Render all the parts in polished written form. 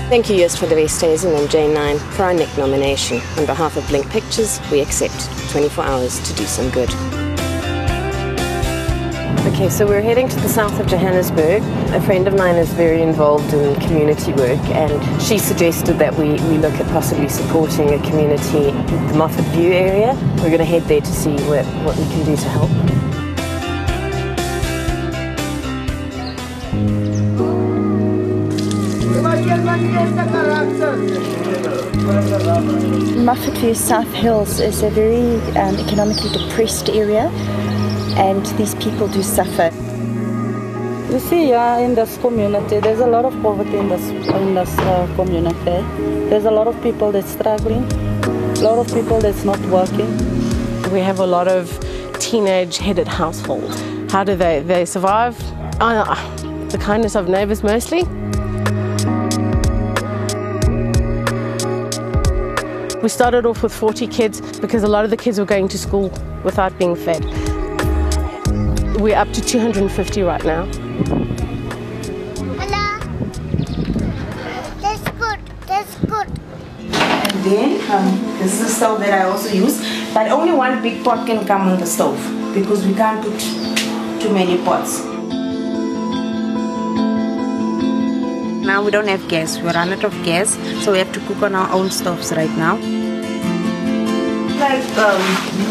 Thank you, Joost for the Westhuizen and J9 for our NEK nomination. On behalf of Blink Pictures, we accept 24 hours to do some good. Okay, so we're heading to the south of Johannesburg. A friend of mine is very involved in community work, and she suggested that we look at possibly supporting a community in the Moffat View area. We're going to head there to see what we can do to help. Moffat View South Hills is a very economically depressed area, and these people do suffer. You see, in this community, there's a lot of poverty in this community. There's a lot of people that's struggling, a lot of people that's not working. We have a lot of teenage-headed households. How do they survive? The kindness of neighbours mostly. We started off with 40 kids because a lot of the kids were going to school without being fed. We're up to 250 right now. Hello. That's good. That's good. And then this is the stove that I also use, but only one big pot can come on the stove because we can't put too many pots. Now we don't have gas. We run out of gas, so we have to cook on our own stoves right now. Like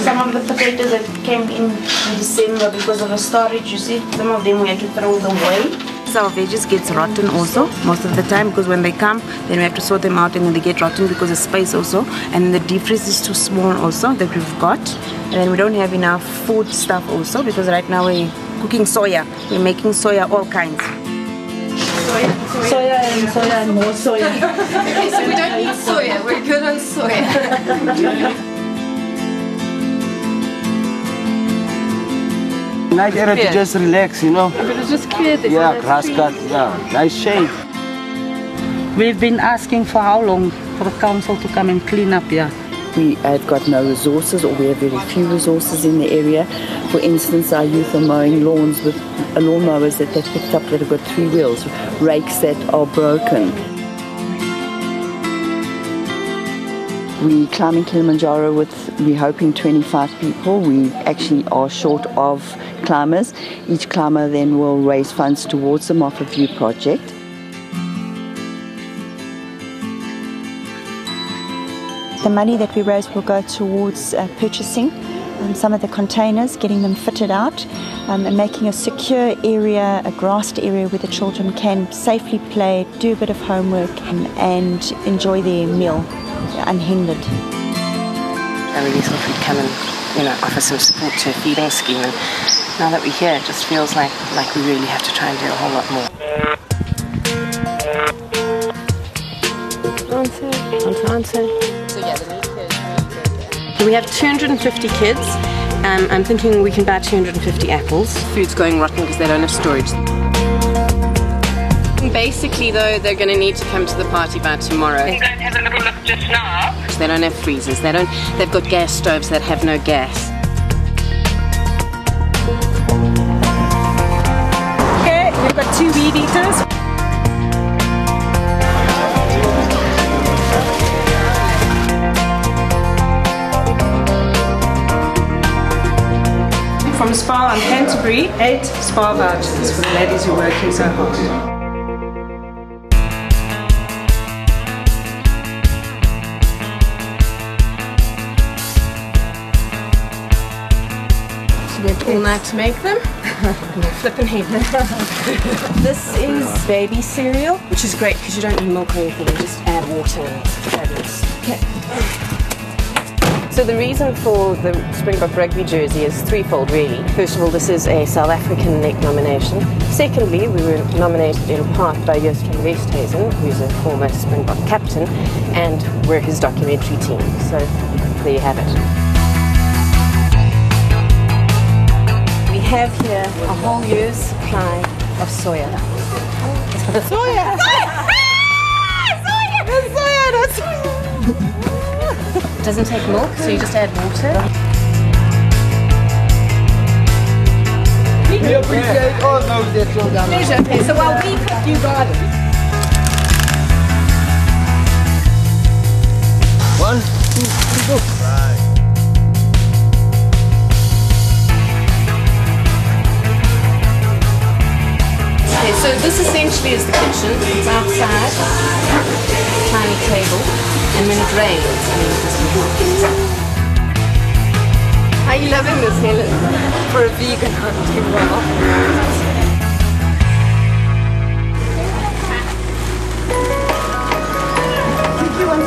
some of the potatoes that came in December because of the storage, you see, some of them we had to throw them away. So our veggies gets rotten also most of the time, because when they come, then we have to sort them out and then they get rotten because of space also, and the deep freeze is too small also that we've got, and then we don't have enough food stuff also because right now we're cooking soya. We're making soya all kinds. Soya and more soya. Okay, so we don't need soya, we're good on soya. Nice area to just relax, you know. But it's just clear this. Yeah, grass cut, yeah, nice shade. We've been asking for how long for the council to come and clean up here. We have got no resources, or we have very few resources in the area. For instance, our youth are mowing lawns with lawnmowers that they've picked up that have got 3 wheels, rakes that are broken. We climbing Kilimanjaro we're hoping 25 people. We actually are short of climbers. Each climber then will raise funds towards the Moffat View project. The money that we raise will go towards purchasing some of the containers, getting them fitted out, and making a secure area, a grassed area where the children can safely play, do a bit of homework and enjoy their meal unhindered. I really thought we'd come and offer some support to a feeding scheme, and now that we're here it just feels like we really have to try and do a whole lot more. Answer. We have 250 kids. I'm thinking we can buy 250 apples. Food's going rotten because they don't have storage. Basically though, they're going to need to come to the party by tomorrow. I'm going to have a little look just now. They don't have freezers. They've got gas stoves that have no gas. Okay, we've got 2 weed eaters. From Spa and Canterbury, 8 Spa vouchers for the ladies who are working so hard. All night to make them. Flippin' hate them. This is baby cereal, which is great because you don't need milk or anything, you just add water and it's fabulous. Okay. So the reason for the Springbok rugby jersey is threefold really. First of all, this is a South African NEK nomination. Secondly, we were nominated in part by Joost from Westhuizen, who's a former Springbok captain, and we're his documentary team. So there you have it. We have here a whole year's supply of soya. Soya! It doesn't take milk, so you just add water. We appreciate all those that you've done. Pleasure. Okay, so while we cook, you garden. 1, 2, 3, go. Okay, so this essentially is the kitchen. It's outside, tiny table, and when it rains, I mean, it just Are you loving this, Helen? For a vegan, I'm doing well.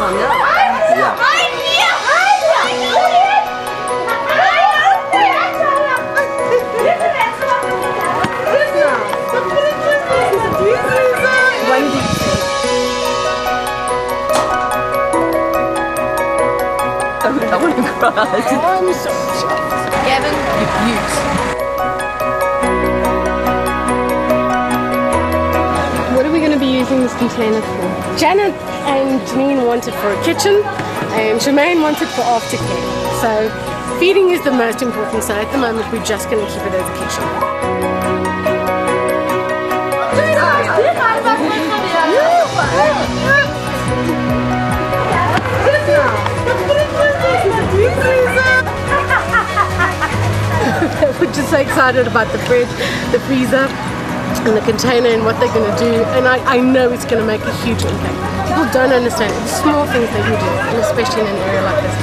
Oh, no. Yeah. I want to cry. Oh, I'm so shocked. Gavin, you What are we going to be using this container for? Janet and Janine wanted for a kitchen, and Jermaine wanted for aftercare. So feeding is the most important, so at the moment we're just going to keep it as a kitchen. We're just so excited about the fridge, the freezer, and the container and what they're going to do, and I know it's going to make a huge impact. People don't understand the small things they can do, and especially in an area like this.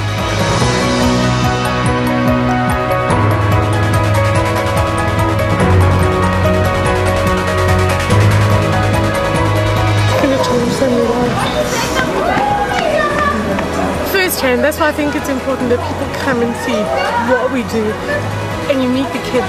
Firsthand, that's why I think it's important that people come and see what we do, and you meet the kids.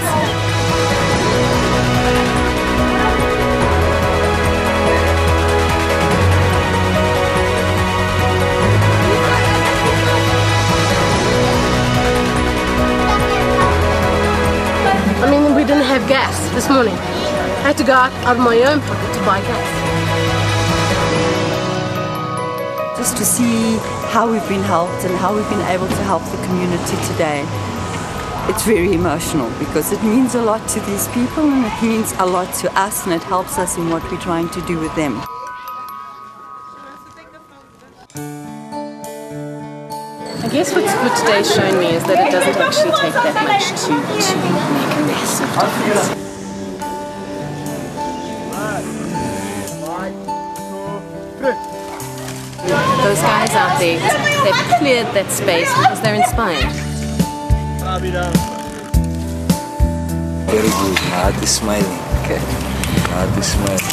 I mean, we didn't have gas this morning. I had to go out of my own pocket to buy gas. Just to see how we've been helped and how we've been able to help the community today. It's very emotional because it means a lot to these people and it means a lot to us, and it helps us in what we're trying to do with them. I guess what today's shown me is that it doesn't actually take that much to make a massive difference. Those guys out there, they've cleared that space because they're inspired. Very good. My heart is smiling. Okay. My heart is smiling.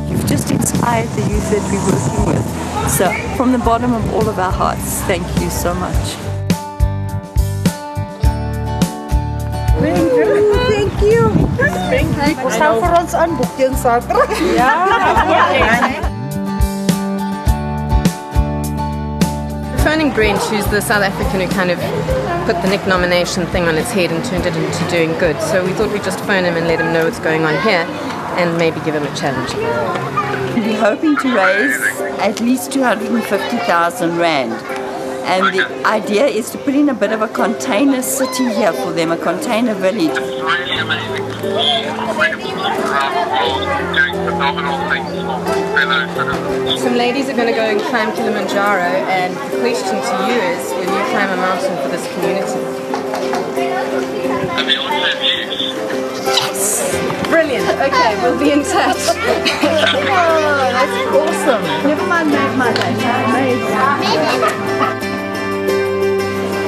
You've just inspired the youth that we're working with. So, from the bottom of all of our hearts, thank you so much. Thank you. Ons sal vir ons aanboek teen Saterdag. Ja. Phoning Brent, who's the South African who kind of put the NEKnomination thing on its head and turned it into doing good. So we thought we'd just phone him and let him know what's going on here and maybe give him a challenge. We're hoping to raise at least 250,000 Rand. And the idea is to put in a bit of a container city here for them, a container village. It's really amazing. Doing phenomenal things for fellow citizens. Some ladies are going to go and climb Kilimanjaro, and the question to you is, will you climb a mountain for this community? And the answer is yes. Yes! Brilliant. Okay, we'll be in touch. Oh, that's awesome. Never mind my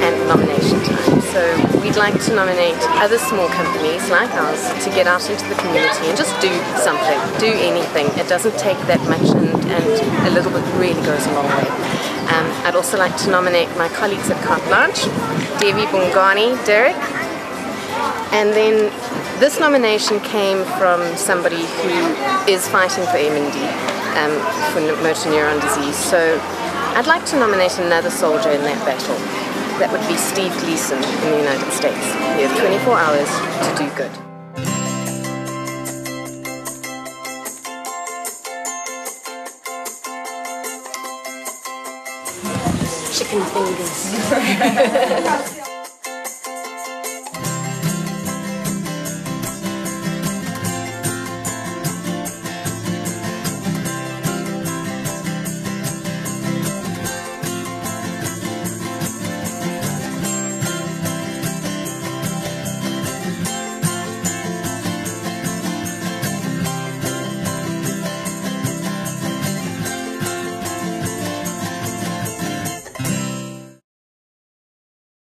And nomination time. So we'd like to nominate other small companies like ours to get out into the community and just do something, do anything. It doesn't take that much, and a little bit really goes a long way. I'd also like to nominate my colleagues at Carte Blanche, Devi Bungani, Derek, and then this nomination came from somebody who is fighting for MND, for motor neuron disease. So I'd like to nominate another soldier in that battle. That would be Steve Gleason in the United States. He has 24 hours to do good. Chicken fingers.